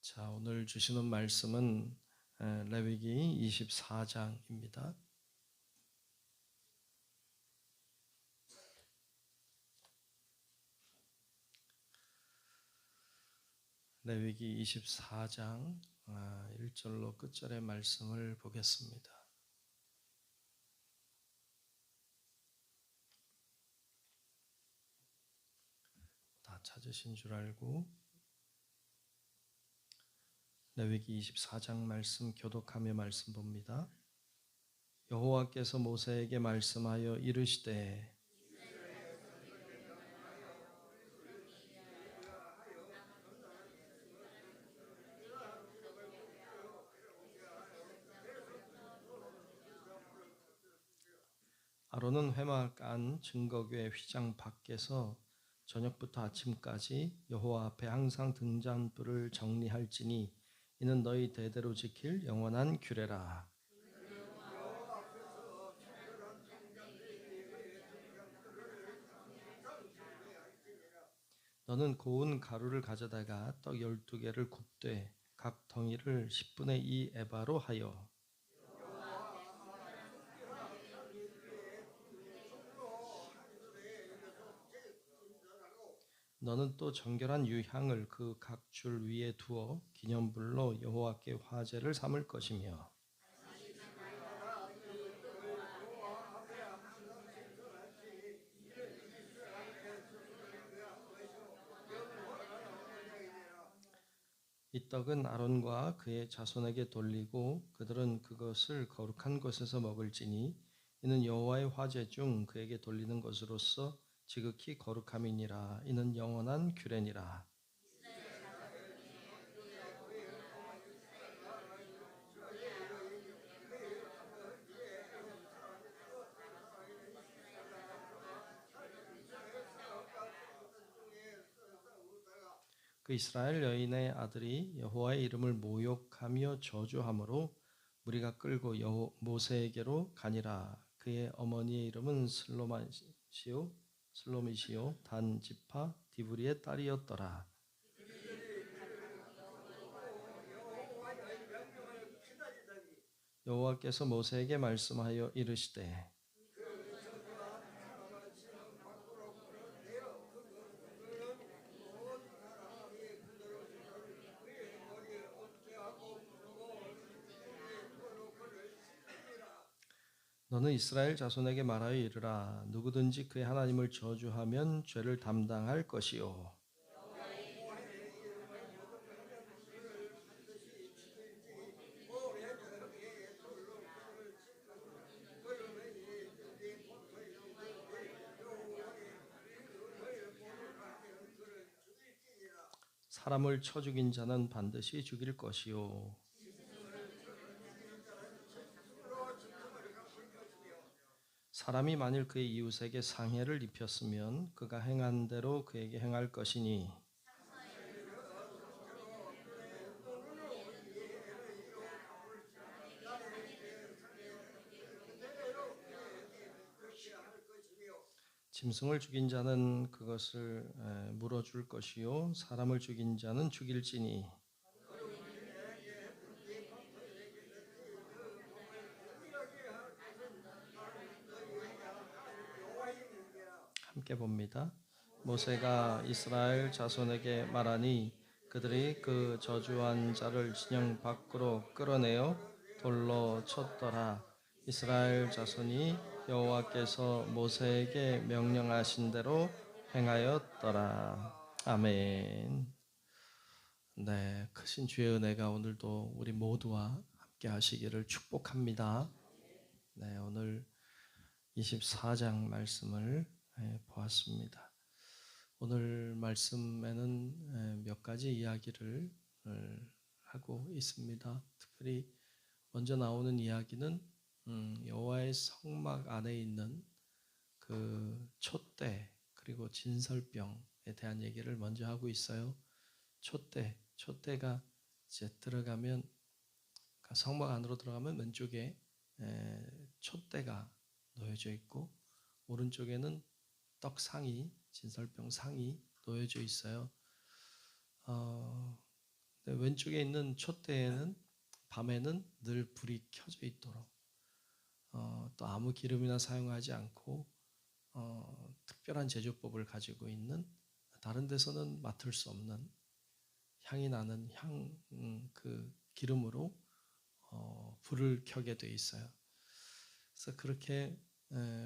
자, 오늘 주시는 말씀은 레위기 24장입니다. 레위기 24장 1절로 끝절의 말씀을 보겠습니다. 다 찾으신 줄 알고 레위기 24장 말씀 교독하며 말씀 봅니다. 여호와께서 모세에게 말씀하여 이르시되 아론은 회막 안 증거궤 휘장 밖에서 저녁부터 아침까지 여호와 앞에 항상 등잔불을 정리할지니 이는 너희 대대로 지킬 영원한 규례라. 너는 고운 가루를 가져다가 떡 12개를 굽되 각 덩이를 10분의 2 에바로 하여 너는 또 정결한 유향을 그 각 줄 위에 두어 기념불로 여호와께 화제를 삼을 것이며 이 떡은 아론과 그의 자손에게 돌리고 그들은 그것을 거룩한 곳에서 먹을지니 이는 여호와의 화제 중 그에게 돌리는 것으로서 지극히 거룩함이니라. 이는 영원한 규례니라. 그 이스라엘 여인의 아들이 여호와의 이름을 모욕하며 저주함으로 무리가 끌고 모세에게로 가니라. 그의 어머니의 이름은 슬로미시요 단 지파 디브리의 딸이었더라. 여호와께서 모세에게 말씀하여 이르시되 너는 이스라엘 자손에게 말하여 이르라. 누구든지 그의 하나님을 저주하면 죄를 담당할 것이요 사람을 쳐 죽인 자는 반드시 죽일 것이요 사람이 만일 그의 이웃에게 상해를 입혔으면 그가 행한 대로 그에게 행할 것이니 짐승을 죽인 자는 그것을 물어줄 것이요 사람을 죽인 자는 죽일지니 함께 봅니다. 모세가 이스라엘 자손에게 말하니 그들이 그 저주한 자를 진영 밖으로 끌어내어 돌로 쳤더라. 이스라엘 자손이 여호와께서 모세에게 명령하신 대로 행하였더라. 아멘. 네, 크신 주의 은혜가 오늘도 우리 모두와 함께 하시기를 축복합니다. 네, 오늘 24장 말씀을 보았습니다. 오늘 말씀에는 몇 가지 이야기를 하고 있습니다. 특별히 먼저 나오는 이야기는 여호와의 성막 안에 있는 그 촛대 그리고 진설병에 대한 얘기를 먼저 하고 있어요. 촛대가 이제 들어가면 성막 안으로 들어가면 왼쪽에 촛대가 놓여져 있고 오른쪽에는 떡상이 진설병 상이 놓여져 있어요. 왼쪽에 있는 촛대에는 밤에는 늘 불이 켜져 있도록 또 아무 기름이나 사용하지 않고 특별한 제조법을 가지고 있는 다른 데서는 맡을 수 없는 향이 나는 그 기름으로 불을 켜게 돼 있어요. 그래서 그렇게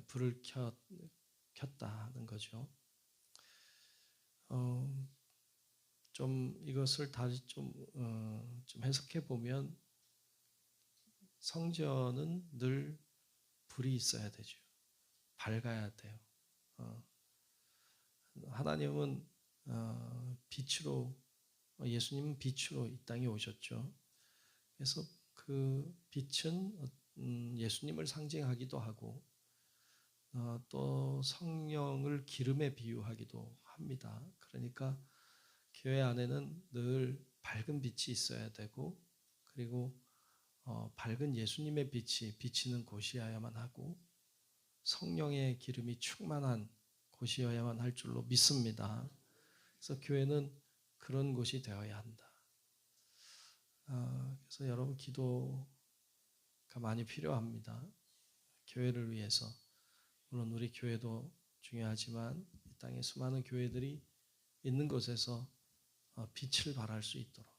불을 켰다는 거죠. 좀 이것을 다시 좀 해석해 보면 성전은 늘 불이 있어야 되죠. 밝아야 돼요. 하나님은 빛으로 예수님은 빛으로 이 땅에 오셨죠. 그래서 그 빛은 예수님을 상징하기도 하고 또 성령을 기름에 비유하기도 합니다. 그러니까 교회 안에는 늘 밝은 빛이 있어야 되고 그리고 밝은 예수님의 빛이 비치는 곳이어야만 하고 성령의 기름이 충만한 곳이어야만 할 줄로 믿습니다. 그래서 교회는 그런 곳이 되어야 한다. 그래서 여러분 기도가 많이 필요합니다. 교회를 위해서. 물론 우리 교회도 중요하지만 이 땅에 수많은 교회들이 있는 곳에서 빛을 발할 수 있도록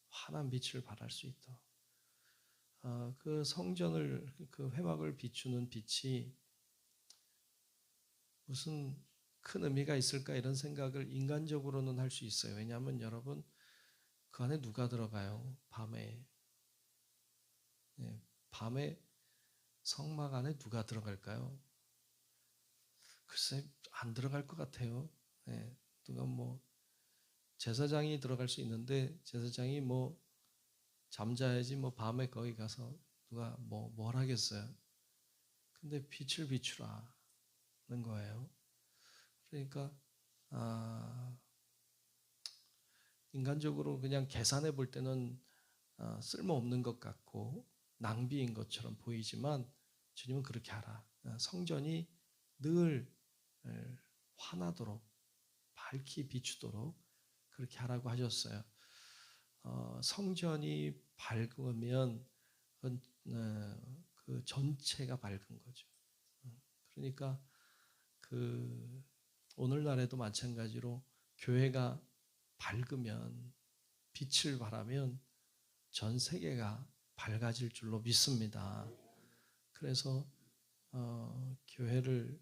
환한 빛을 발할 수 있도록 그 성전을 그 회막을 비추는 빛이 무슨 큰 의미가 있을까 이런 생각을 인간적으로는 할 수 있어요. 왜냐하면 여러분 그 안에 누가 들어가요? 밤에 밤에 성막 안에 누가 들어갈까요? 글쎄 안 들어갈 것 같아요. 누가 뭐 제사장이 들어갈 수 있는데 제사장이 뭐 잠자야지 뭐 밤에 거기 가서 누가 뭘 하겠어요. 근데 빛을 비추라는 거예요. 그러니까 인간적으로 그냥 계산해 볼 때는 쓸모없는 것 같고 낭비인 것처럼 보이지만 주님은 그렇게 하라. 성전이 늘 환하도록 밝히 비추도록 그렇게 하라고 하셨어요. 성전이 밝으면 그 전체가 밝은 거죠. 그러니까 그 오늘날에도 마찬가지로 교회가 밝으면 빛을 발하면 전 세계가 밝아질 줄로 믿습니다. 그래서 교회를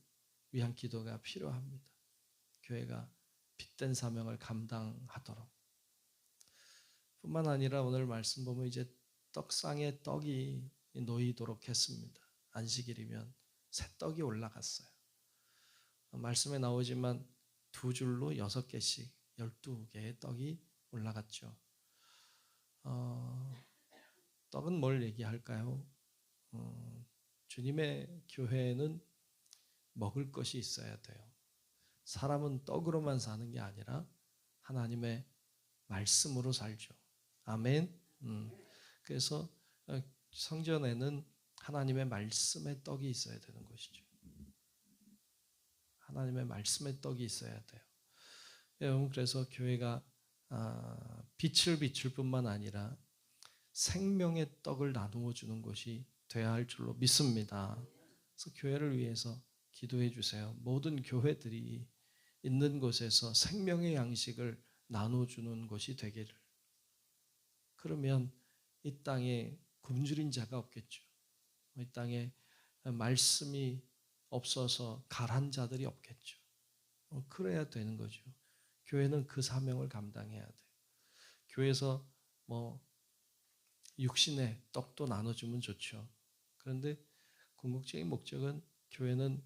위한 기도가 필요합니다. 교회가 빛된 사명을 감당하도록. 뿐만 아니라 오늘 말씀 보면 이제 떡상에 떡이 놓이도록 했습니다. 안식일이면 새 떡이 올라갔어요. 말씀에 나오지만 두 줄로 6개씩 12개의 떡이 올라갔죠. 떡은 뭘 얘기할까요? 주님의 교회는 먹을 것이 있어야 돼요. 사람은 떡으로만 사는 게 아니라 하나님의 말씀으로 살죠. 아멘. 그래서 성전에는 하나님의 말씀의 떡이 있어야 되는 것이죠. 하나님의 말씀의 떡이 있어야 돼요. 여러분 그래서 교회가 빛을 비출 뿐만 아니라 생명의 떡을 나누어 주는 것이 되어야 할 줄로 믿습니다. 그래서 교회를 위해서 기도해 주세요. 모든 교회들이 있는 곳에서 생명의 양식을 나눠주는 것이 되기를. 그러면 이 땅에 굶주린 자가 없겠죠. 이 땅에 말씀이 없어서 가란 자들이 없겠죠. 그래야 되는 거죠. 교회는 그 사명을 감당해야 돼요. 교회에서 뭐 육신의 떡도 나눠주면 좋죠. 그런데 궁극적인 목적은 교회는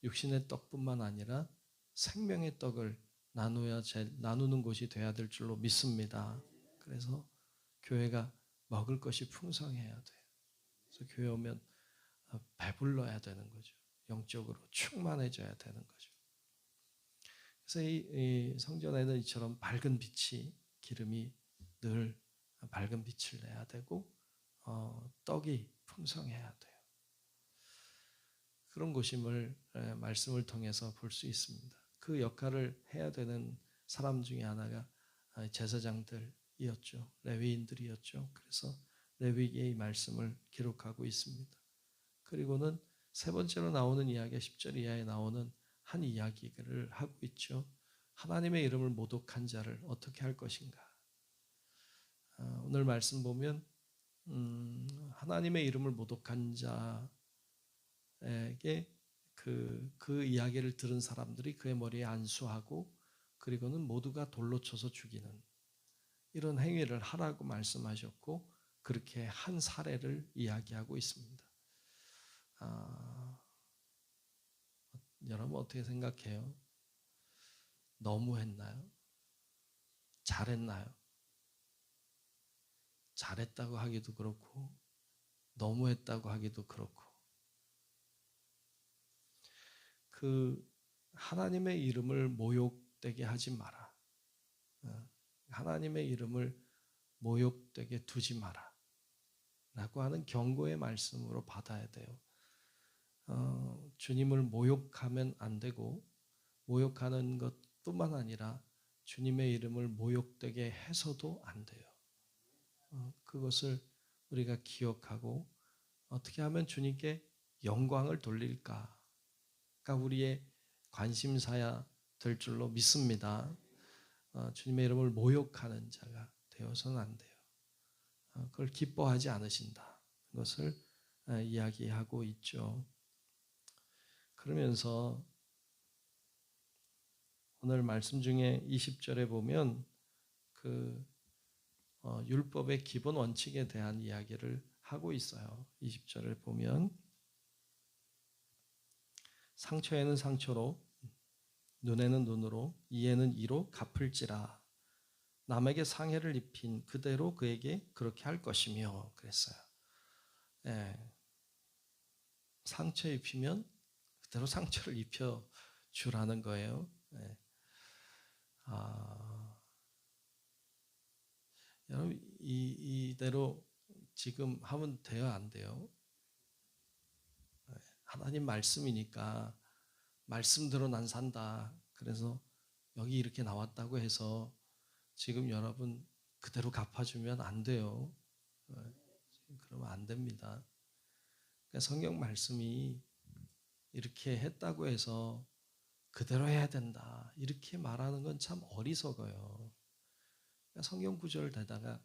육신의 떡뿐만 아니라 생명의 떡을 나누는 곳이 되어야 될 줄로 믿습니다. 그래서 교회가 먹을 것이 풍성해야 돼요. 그래서 교회 오면 배불러야 되는 거죠. 영적으로 충만해져야 되는 거죠. 그래서 이 성전에는 이처럼 밝은 빛이 기름이 늘 밝은 빛을 내야 되고 떡이 풍성해야 돼요. 그런 곳임을 말씀을 통해서 볼 수 있습니다. 그 역할을 해야 되는 사람 중에 하나가 제사장들 레위인들이었죠. 그래서 레위기의 말씀을 기록하고 있습니다. 그리고는 세 번째로 나오는 이야기가 10절 이하에 나오는 한 이야기를 하고 있죠. 하나님의 이름을 모독한 자를 어떻게 할 것인가. 오늘 말씀 보면 하나님의 이름을 모독한 자에게 그 이야기를 들은 사람들이 그의 머리에 안수하고 그리고는 모두가 돌로 쳐서 죽이는 이런 행위를 하라고 말씀하셨고 그렇게 한 사례를 이야기하고 있습니다. 여러분 어떻게 생각해요? 너무했나요? 잘했나요? 잘했다고 하기도 그렇고 너무했다고 하기도 그렇고 그 하나님의 이름을 모욕되게 하지 마라. 하나님의 이름을 모욕되게 두지 마라. 라고 하는 경고의 말씀으로 받아야 돼요. 주님을 모욕하면 안 되고 모욕하는 것뿐만 아니라 주님의 이름을 모욕되게 해서도 안 돼요. 그것을 우리가 기억하고 어떻게 하면 주님께 영광을 돌릴까? 가 우리의 관심사야 될 줄로 믿습니다. 주님의 이름을 모욕하는 자가 되어서는 안 돼요. 그걸 기뻐하지 않으신다. 그것을 이야기하고 있죠. 그러면서 오늘 말씀 중에 20절에 보면 그 율법의 기본 원칙에 대한 이야기를 하고 있어요. 20절을 보면 상처에는 상처로 눈에는 눈으로 이에는 이로 갚을지라 남에게 상해를 입힌 그대로 그에게 그렇게 할 것이며 그랬어요. 상처 입히면 그대로 상처를 입혀 주라는 거예요. 여러분 이대로 지금 하면 돼요, 안 돼요? 하나님 말씀이니까 말씀대로 난 산다. 그래서 여기 이렇게 나왔다고 해서 지금 여러분 그대로 갚아주면 안 돼요. 그러면 안 됩니다. 그러니까 성경 말씀이 이렇게 했다고 해서 그대로 해야 된다. 이렇게 말하는 건 참 어리석어요. 그러니까 성경 구절을 대다가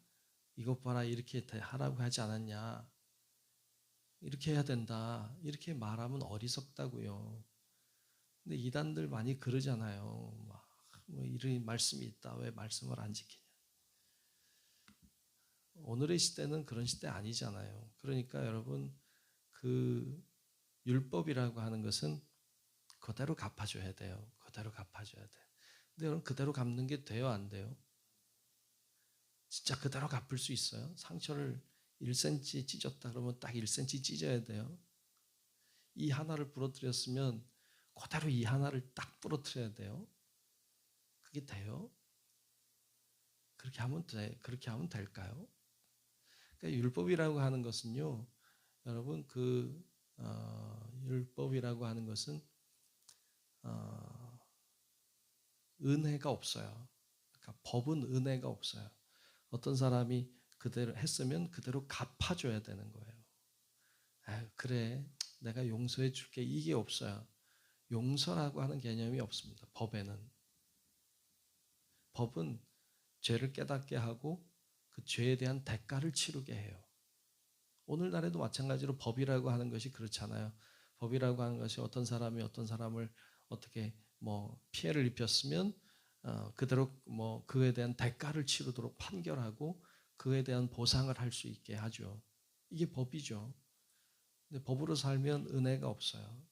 이것 봐라 이렇게 하라고 하지 않았냐. 이렇게 해야 된다. 이렇게 말하면 어리석다고요. 근데 이단들 많이 그러잖아요. 뭐 이런 말씀이 있다. 왜 말씀을 안 지키냐. 오늘의 시대는 그런 시대 아니잖아요. 그러니까 여러분 그 율법이라고 하는 것은 그대로 갚아줘야 돼요. 그대로 갚아줘야 돼. 근데 여러분 그대로 갚는 게 돼요? 안 돼요? 진짜 그대로 갚을 수 있어요? 상처를 1cm 찢었다 그러면 딱 1cm 찢어야 돼요. 이 하나를 부러뜨렸으면 그대로 이 하나를 딱 부러뜨려야 돼요. 그게 돼요? 그렇게 하면 될까요? 그러니까 율법이라고 하는 것은요, 여러분 율법이라고 하는 것은 은혜가 없어요. 그러니까 법은 은혜가 없어요. 어떤 사람이 그대로 했으면 그대로 갚아줘야 되는 거예요. 그래, 내가 용서해 줄게. 이게 없어요. 용서라고 하는 개념이 없습니다. 법에는. 법은 죄를 깨닫게 하고 그 죄에 대한 대가를 치르게 해요. 오늘날에도 마찬가지로 법이라고 하는 것이 그렇잖아요. 법이라고 하는 것이 어떤 사람이 어떤 사람을 어떻게 피해를 입혔으면 그대로 그에 대한 대가를 치르도록 판결하고 그에 대한 보상을 할 수 있게 하죠. 이게 법이죠. 근데 법으로 살면 은혜가 없어요.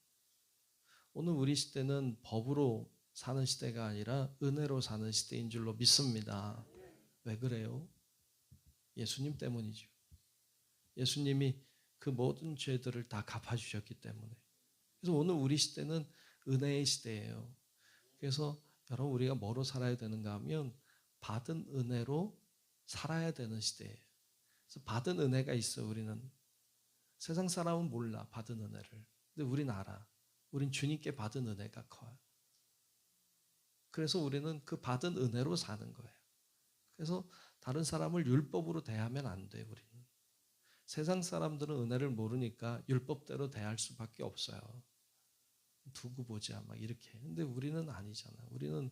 오늘 우리 시대는 법으로 사는 시대가 아니라 은혜로 사는 시대인 줄로 믿습니다. 왜 그래요? 예수님 때문이죠. 예수님이 그 모든 죄들을 다 갚아주셨기 때문에. 그래서 오늘 우리 시대는 은혜의 시대예요. 그래서 여러분 우리가 뭐로 살아야 되는가 하면 받은 은혜로 살아야 되는 시대예요. 그래서 받은 은혜가 있어 우리는. 세상 사람은 몰라 받은 은혜를. 근데 우린 알아. 우린 주님께 받은 은혜가 커요. 그래서 우리는 그 받은 은혜로 사는 거예요. 그래서 다른 사람을 율법으로 대하면 안 돼, 우리는. 세상 사람들은 은혜를 모르니까 율법대로 대할 수밖에 없어요. 두고 보자 막 이렇게. 근데 우리는 아니잖아. 우리는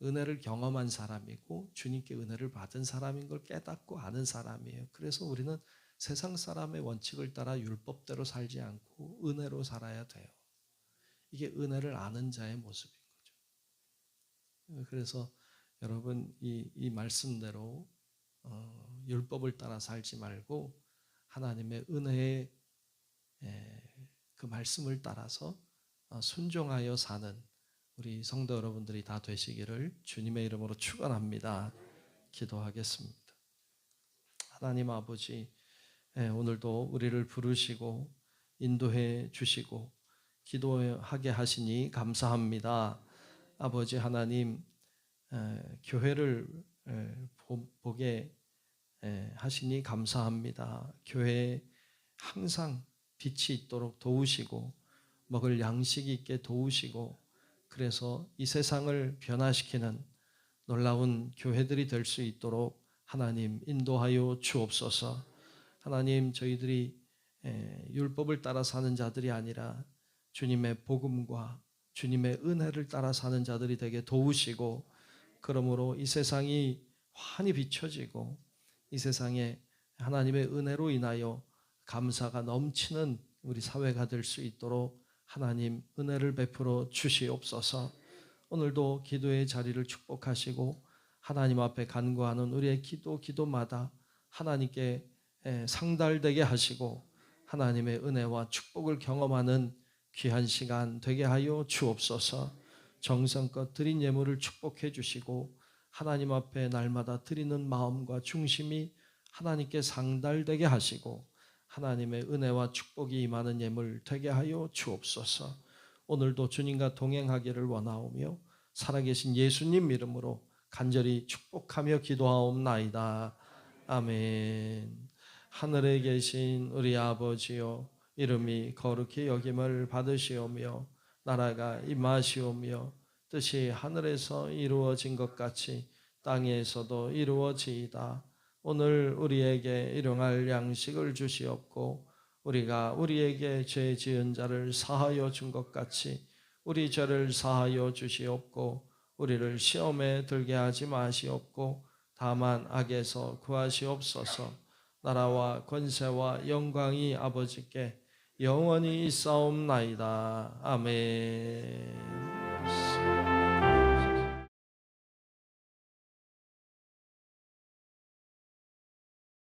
은혜를 경험한 사람이고 주님께 은혜를 받은 사람인 걸 깨닫고 아는 사람이에요. 그래서 우리는 세상 사람의 원칙을 따라 율법대로 살지 않고 은혜로 살아야 돼요. 이게 은혜를 아는 자의 모습인 거죠. 그래서 여러분 이 말씀대로 율법을 따라 살지 말고 하나님의 은혜의 그 말씀을 따라서 순종하여 사는 우리 성도 여러분들이 다 되시기를 주님의 이름으로 축원합니다. 기도하겠습니다. 하나님 아버지, 오늘도 우리를 부르시고 인도해 주시고 기도하게 하시니 감사합니다. 아버지 하나님, 교회를 보게 하시니 감사합니다. 교회에 항상 빛이 있도록 도우시고 먹을 양식이 있게 도우시고 그래서 이 세상을 변화시키는 놀라운 교회들이 될 수 있도록 하나님 인도하여 주옵소서. 하나님 저희들이 율법을 따라 사는 자들이 아니라 주님의 복음과 주님의 은혜를 따라 사는 자들이 되게 도우시고 그러므로 이 세상이 환히 비춰지고 이 세상에 하나님의 은혜로 인하여 감사가 넘치는 우리 사회가 될 수 있도록 하나님 은혜를 베풀어 주시옵소서. 오늘도 기도의 자리를 축복하시고 하나님 앞에 간구하는 우리의 기도마다 하나님께 상달되게 하시고 하나님의 은혜와 축복을 경험하는 귀한 시간 되게 하여 주옵소서. 정성껏 드린 예물을 축복해 주시고 하나님 앞에 날마다 드리는 마음과 중심이 하나님께 상달되게 하시고 하나님의 은혜와 축복이 임하는 예물 되게 하여 주옵소서. 오늘도 주님과 동행하기를 원하오며 살아계신 예수님 이름으로 간절히 축복하며 기도하옵나이다. 아멘. 하늘에 계신 우리 아버지여, 이름이 거룩히 여김을 받으시오며 나라가 임하시오며 뜻이 하늘에서 이루어진 것 같이 땅에서도 이루어지이다. 오늘 우리에게 일용할 양식을 주시옵고 우리가 우리에게 죄 지은 자를 사하여 준 것 같이 우리 죄를 사하여 주시옵고 우리를 시험에 들게 하지 마시옵고 다만 악에서 구하시옵소서. 나라와 권세와 영광이 아버지께 영원히 있사옵나이다. 아멘.